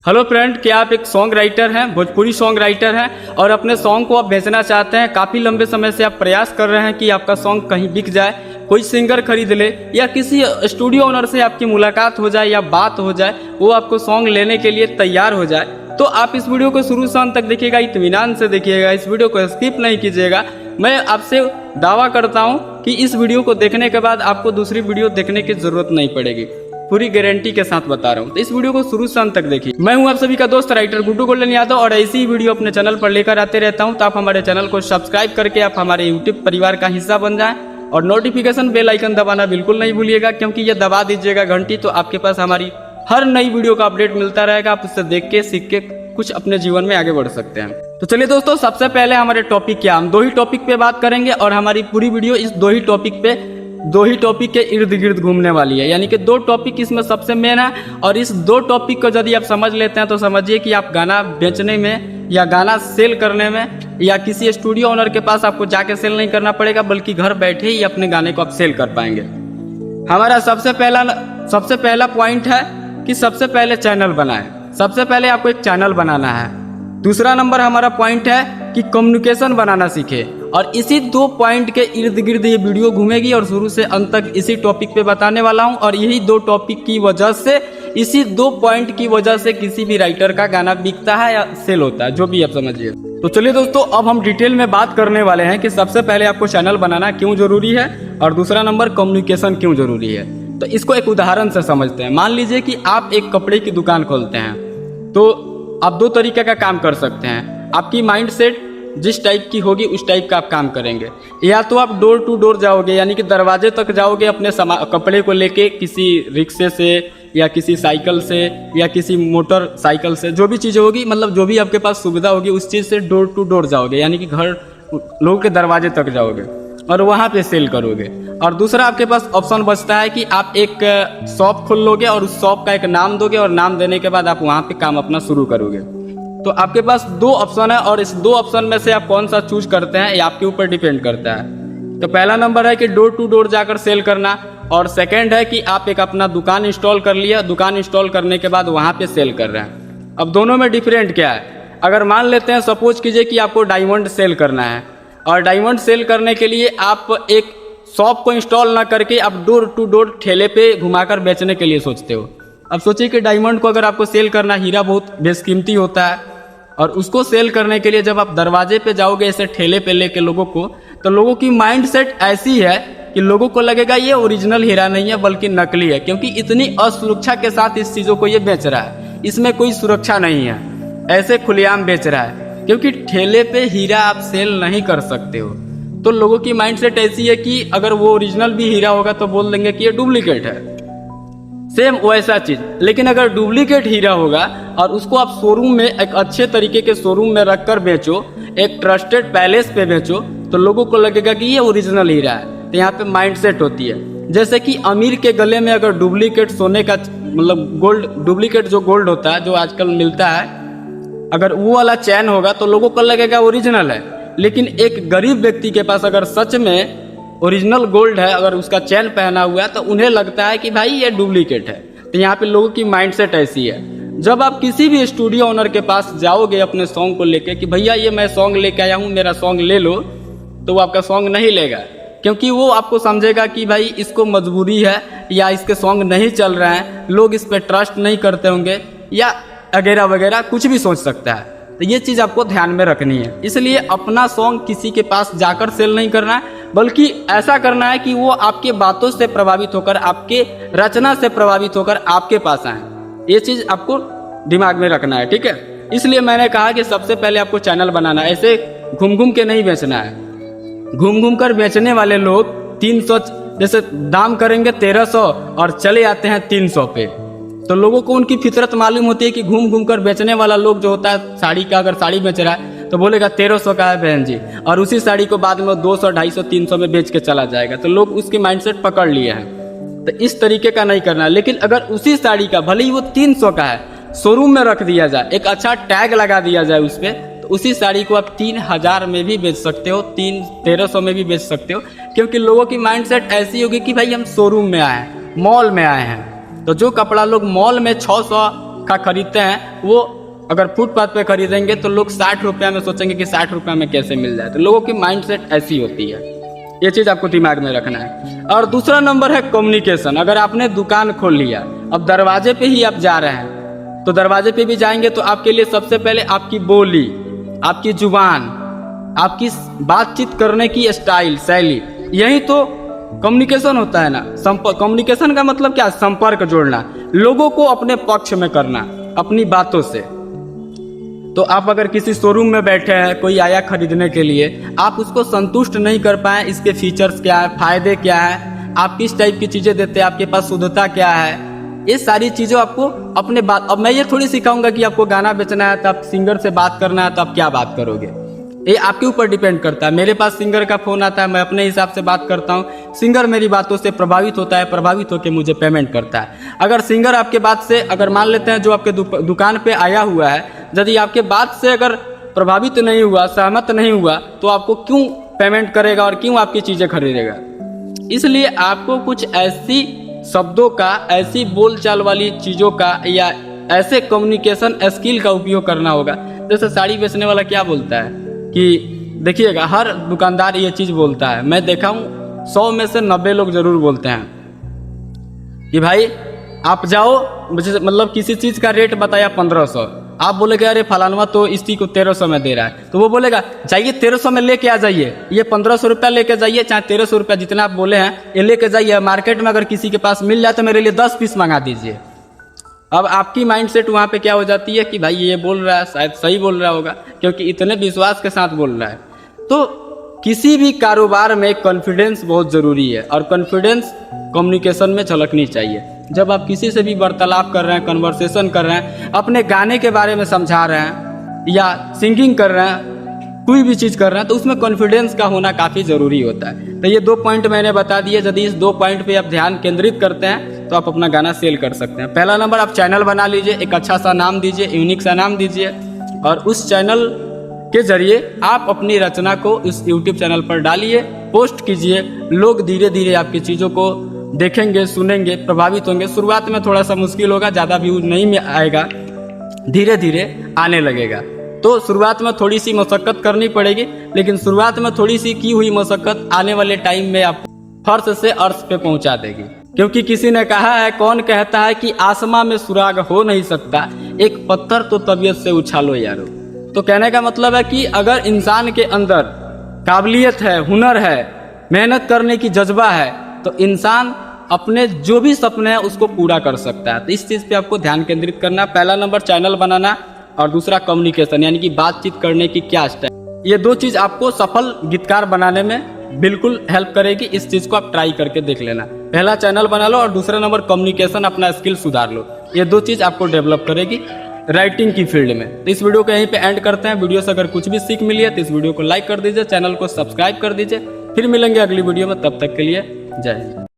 Hello friend, क्या आप एक सॉन्ग राइटर हैं, भोजपुरी सॉन्ग राइटर हैं और अपने सॉन्ग को आप बेचना चाहते हैं। काफ़ी लंबे समय से आप प्रयास कर रहे हैं कि आपका सॉन्ग कहीं बिक जाए, कोई सिंगर खरीद ले या किसी स्टूडियो ओनर से आपकी मुलाकात हो जाए या बात हो जाए, वो आपको सॉन्ग लेने के लिए तैयार हो जाए। तो आप इस वीडियो को शुरू से अंत तक देखिएगा, इत्मीनान से देखिएगा, इस वीडियो को स्किप नहीं कीजिएगा। मैं आपसे दावा करता हूँ कि इस वीडियो को देखने के बाद आपको दूसरी वीडियो देखने की जरूरत नहीं पड़ेगी, पूरी गारंटी के साथ बता रहा हूँ। तो इस वीडियो को शुरू से अंत तक देखिए। मैं हूँ आप सभी का दोस्त राइटर गुड्डू गोल्डन यादव और ऐसी ही वीडियो अपने चैनल पर लेकर आते रहता हूँ। तो आप हमारे चैनल को सब्सक्राइब करके आप हमारे यूट्यूब परिवार का हिस्सा बन जाएं और नोटिफिकेशन बेल आइकन दबाना बिल्कुल नहीं भूलिएगा, क्योंकि ये दबा दीजिएगा घंटी तो आपके पास हमारी हर नई वीडियो का अपडेट मिलता रहेगा। आप उससे देख के सीख के कुछ अपने जीवन में आगे बढ़ सकते हैं। तो चलिए दोस्तों, सबसे पहले हमारे टॉपिक क्या, हम दो ही टॉपिक पे बात करेंगे और हमारी पूरी वीडियो इस दो ही टॉपिक के इर्द गिर्द घूमने वाली है। यानी कि दो टॉपिक इसमें सबसे मेन है और इस दो टॉपिक को यदि आप समझ लेते हैं तो समझिए कि आप गाना बेचने में या गाना सेल करने में या किसी स्टूडियो ओनर के पास आपको जाके सेल नहीं करना पड़ेगा, बल्कि घर बैठे ही अपने गाने को आप सेल कर पाएंगे। हमारा सबसे पहला पॉइंट है कि सबसे पहले चैनल बनाएं। सबसे पहले आपको एक चैनल बनाना है। दूसरा नंबर हमारा पॉइंट है कि कम्युनिकेशन बनाना सीखे। और इसी दो पॉइंट के इर्द गिर्द ये वीडियो घूमेगी और शुरू से अंत तक इसी टॉपिक पे बताने वाला हूँ। और यही दो टॉपिक की वजह से, इसी दो पॉइंट की वजह से किसी भी राइटर का गाना बिकता है या सेल होता है, जो भी आप समझिए। तो चलिए दोस्तों, अब हम डिटेल में बात करने वाले हैं कि सबसे पहले आपको चैनल बनाना क्यों जरूरी है और दूसरा नंबर कम्युनिकेशन क्यों जरूरी है। तो इसको एक उदाहरण से समझते हैं। मान लीजिए कि आप एक कपड़े की दुकान खोलते हैं, तो आप दो तरीके का काम कर सकते हैं। आपकी माइंड सेट जिस टाइप की होगी उस टाइप का आप काम करेंगे। या तो आप डोर टू डोर जाओगे, यानी कि दरवाजे तक जाओगे अपने कपड़े को लेके, किसी रिक्शे से या किसी साइकिल से या किसी मोटर साइकिल से, जो भी चीज़ें होगी, मतलब जो भी आपके पास सुविधा होगी उस चीज़ से डोर टू डोर जाओगे, यानी कि घर लोगों के दरवाजे तक जाओगे और वहाँ पे सेल करोगे। और दूसरा आपके पास ऑप्शन बचता है कि आप एक शॉप खोल लोगे और उस शॉप का एक नाम दोगे और नाम देने के बाद आप वहाँ पे काम अपना शुरू करोगे। तो आपके पास दो ऑप्शन है और इस दो ऑप्शन में से आप कौन सा चूज करते हैं ये आपके ऊपर डिपेंड करता है। तो पहला नंबर है कि डोर टू डोर जाकर सेल करना और सेकंड है कि आप एक अपना दुकान इंस्टॉल कर लिया, दुकान इंस्टॉल करने के बाद वहाँ पे सेल कर रहे हैं। अब दोनों में डिफरेंट क्या है? अगर मान लेते हैं, सपोज कीजिए कि आपको डायमंड सेल करना है और डायमंड सेल करने के लिए आप एक शॉप को इंस्टॉल ना करके आप डोर टू डोर ठेले पे घुमाकर बेचने के लिए सोचते हो। अब सोचिए कि डायमंड को अगर आपको सेल करना, हीरा बहुत बेशकीमती होता है और उसको सेल करने के लिए जब आप दरवाजे पे जाओगे ऐसे ठेले पे लेके लोगों को, तो लोगों की माइंड सेट ऐसी है कि लोगों को लगेगा ये ओरिजिनल हीरा नहीं है बल्कि नकली है, क्योंकि इतनी असुरक्षा के साथ इस चीज़ों को ये बेच रहा है। इसमें कोई सुरक्षा नहीं है, ऐसे खुलेआम बेच रहा है, क्योंकि ठेले पे हीरा आप सेल नहीं कर सकते हो। तो लोगों की माइंड सेट ऐसी है कि अगर वो ओरिजिनल भी हीरा होगा तो बोल देंगे कि ये डुप्लीकेट है। सेम वैसा चीज, लेकिन अगर डुप्लीकेट हीरा होगा और उसको आप शोरूम में, एक अच्छे तरीके के शोरूम में रखकर बेचो, एक ट्रस्टेड पैलेस पे बेचो, तो लोगों को लगेगा कि ये ओरिजिनल हीरा है। तो यहाँ पे माइंड सेट होती है। जैसे कि अमीर के गले में अगर डुप्लीकेट सोने का, मतलब गोल्ड, डुप्लीकेट जो गोल्ड होता है जो आजकल मिलता है, अगर वो वाला चैन होगा तो लोगों को लगेगा ओरिजिनल है। लेकिन एक गरीब व्यक्ति के पास अगर सच में ओरिजिनल गोल्ड है, अगर उसका चैन पहना हुआ है, तो उन्हें लगता है कि भाई ये डुप्लीकेट है। तो यहाँ पे लोगों की माइंडसेट ऐसी है। जब आप किसी भी स्टूडियो ओनर के पास जाओगे अपने सॉन्ग को लेके कि भैया ये मैं सॉन्ग लेके आया हूँ, मेरा सॉन्ग ले लो, तो वो आपका सॉन्ग नहीं लेगा, क्योंकि वो आपको समझेगा कि भाई इसको मजबूरी है या इसके सॉन्ग नहीं चल रहे हैं, लोग इस पर ट्रस्ट नहीं करते होंगे या वगैरह वगैरह, कुछ भी सोच सकता है। तो ये चीज़ आपको ध्यान में रखनी है। इसलिए अपना सॉन्ग किसी के पास जाकर सेल नहीं करना है, बल्कि ऐसा करना है कि वो आपके बातों से प्रभावित होकर, आपके रचना से प्रभावित होकर आपके पास आए। ये चीज़ आपको दिमाग में रखना है, ठीक है। इसलिए मैंने कहा कि सबसे पहले आपको चैनल बनाना है। ऐसे घूम घूम के नहीं बेचना है। घूम घूम कर बेचने वाले लोग 300 जैसे दाम करेंगे 1300 और चले आते हैं 300 पे। तो लोगों को उनकी फितरत मालूम होती है कि घूम घूम कर बेचने वाला लोग जो होता है साड़ी का, अगर साड़ी बेच रहा है तो बोलेगा 1300 का है बहन जी, और उसी साड़ी को बाद में 200, 250, 300 में बेच के चला जाएगा। तो लोग उसके माइंडसेट पकड़ लिए हैं। तो इस तरीके का नहीं करना। लेकिन अगर उसी साड़ी का, भले ही वो 300 का है, शोरूम में रख दिया जाए, एक अच्छा टैग लगा दिया जाए उस पर, तो उसी साड़ी को आप 3000 में भी बेच सकते हो, 1300 में भी बेच सकते हो, क्योंकि लोगों की माइंडसेट ऐसी होगी कि भाई हम शोरूम में आए हैं, मॉल में आए हैं। तो जो कपड़ा लोग मॉल में 600 गुटखा खरीदते हैं वो अगर फुटपाथ पे खरीदेंगे तो लोग 60 रुपये में सोचेंगे कि 60 रुपये में कैसे मिल जाए। तो लोगों की माइंडसेट ऐसी होती है, ये चीज़ आपको दिमाग में रखना है। और दूसरा नंबर है कम्युनिकेशन। अगर आपने दुकान खोल लिया, अब दरवाजे पे ही आप जा रहे हैं, तो दरवाजे पे भी जाएंगे तो आपके लिए सबसे पहले आपकी बोली, आपकी जुबान, आपकी बातचीत करने की स्टाइल, शैली, यही तो कम्युनिकेशन होता है ना। कम्युनिकेशन का मतलब क्या? संपर्क जोड़ना, लोगों को अपने पक्ष में करना अपनी बातों से। तो आप अगर किसी शोरूम में बैठे हैं, कोई आया खरीदने के लिए, आप उसको संतुष्ट नहीं कर पाए, इसके फीचर्स क्या है, फायदे क्या है, आप किस टाइप की चीज़ें देते हैं, आपके पास शुद्धता क्या है, ये सारी चीज़ें आपको अपने बात। अब मैं ये थोड़ी सिखाऊंगा कि आपको गाना बेचना है तो आप सिंगर से बात करना है तो आप क्या बात करोगे, ये आपके ऊपर डिपेंड करता है। मेरे पास सिंगर का फ़ोन आता है, मैं अपने हिसाब से बात करता हूँ, सिंगर मेरी बातों से प्रभावित होता है, प्रभावित होकर मुझे पेमेंट करता है। अगर सिंगर आपके बात से, अगर मान लेते हैं जो आपके दुकान पे आया हुआ है, यदि आपके बात से अगर प्रभावित नहीं हुआ, सहमत नहीं हुआ, तो आपको क्यों पेमेंट करेगा और क्यों आपकी चीज़ें खरीदेगा। इसलिए आपको कुछ ऐसी शब्दों का, ऐसी बोलचाल वाली चीज़ों का या ऐसे कम्युनिकेशन स्किल का उपयोग करना होगा। जैसे साड़ी बेचने वाला क्या बोलता है कि देखिएगा, हर दुकानदार ये चीज़ बोलता है, मैं देखा हूँ 100 में से 90 लोग ज़रूर बोलते हैं कि भाई आप जाओ, मतलब किसी चीज़ का रेट बताया 1500, आप बोलेगे अरे फलानवा तो इसी को 1300 में दे रहा है, तो वो बोलेगा जाइए 1300 में लेके आ जाइए, ये 1500 रुपया लेके जाइए, चाहे 1300 रुपया जितना आप बोले हैं ये लेके जाइए। मार्केट में अगर किसी के पास मिल जाए तो मेरे लिए 10 पीस मंगा दीजिए। अब आपकी माइंडसेट वहाँ पे क्या हो जाती है कि भाई ये बोल रहा है, शायद सही बोल रहा होगा, क्योंकि इतने विश्वास के साथ बोल रहा है। तो किसी भी कारोबार में कॉन्फिडेंस बहुत ज़रूरी है, और कॉन्फिडेंस कम्युनिकेशन में झलकनी चाहिए। जब आप किसी से भी वार्तालाप कर रहे हैं, कन्वर्सेशन कर रहे हैं, अपने गाने के बारे में समझा रहे हैं या सिंगिंग कर रहे हैं, कोई भी चीज़ कर रहे हैं, तो उसमें कॉन्फिडेंस का होना काफ़ी ज़रूरी होता है। तो ये 2 पॉइंट मैंने बता दिए। यदि इस 2 पॉइंट पे आप ध्यान केंद्रित करते हैं तो आप अपना गाना सेल कर सकते हैं। पहला नंबर, आप चैनल बना लीजिए, एक अच्छा सा नाम दीजिए, यूनिक सा नाम दीजिए, और उस चैनल के जरिए आप अपनी रचना को इस यूट्यूब चैनल पर डालिए, पोस्ट कीजिए। लोग धीरे धीरे आपकी चीज़ों को देखेंगे, सुनेंगे, प्रभावित होंगे। शुरुआत में थोड़ा सा मुश्किल होगा, ज़्यादा व्यू नहीं आएगा, धीरे धीरे आने लगेगा। तो शुरुआत में थोड़ी सी मशक्क़त करनी पड़ेगी, लेकिन शुरुआत में थोड़ी सी की हुई मशक्क़त आने वाले टाइम में आपको फर्श से अर्श पे पहुंचा देगी। क्योंकि किसी ने कहा है, कौन कहता है कि आसमां में सुराग हो नहीं सकता, एक पत्थर तो तबीयत से उछालो यारो। तो कहने का मतलब है कि अगर इंसान के अंदर काबिलियत है, हुनर है, मेहनत करने की जज्बा है, तो इंसान अपने जो भी सपने हैं उसको पूरा कर सकता है। तो इस चीज़ पे आपको ध्यान केंद्रित करना। पहला नंबर चैनल बनाना, और दूसरा कम्युनिकेशन, यानी कि बातचीत करने की क्या स्टाइल। ये 2 चीज़ आपको सफल गीतकार बनाने में बिल्कुल हेल्प करेगी। इस चीज़ को आप ट्राई करके देख लेना। पहला चैनल बना लो, और दूसरा नंबर कम्युनिकेशन, अपना स्किल सुधार लो। ये 2 चीज़ आपको डेवलप करेगी राइटिंग की फील्ड में। तो इस वीडियो को यहीं पे एंड करते हैं। वीडियो से अगर कुछ भी सीख मिली है तो इस वीडियो को लाइक कर दीजिए, चैनल को सब्सक्राइब कर दीजिए। फिर मिलेंगे अगली वीडियो में, तब तक के लिए जय हिंद।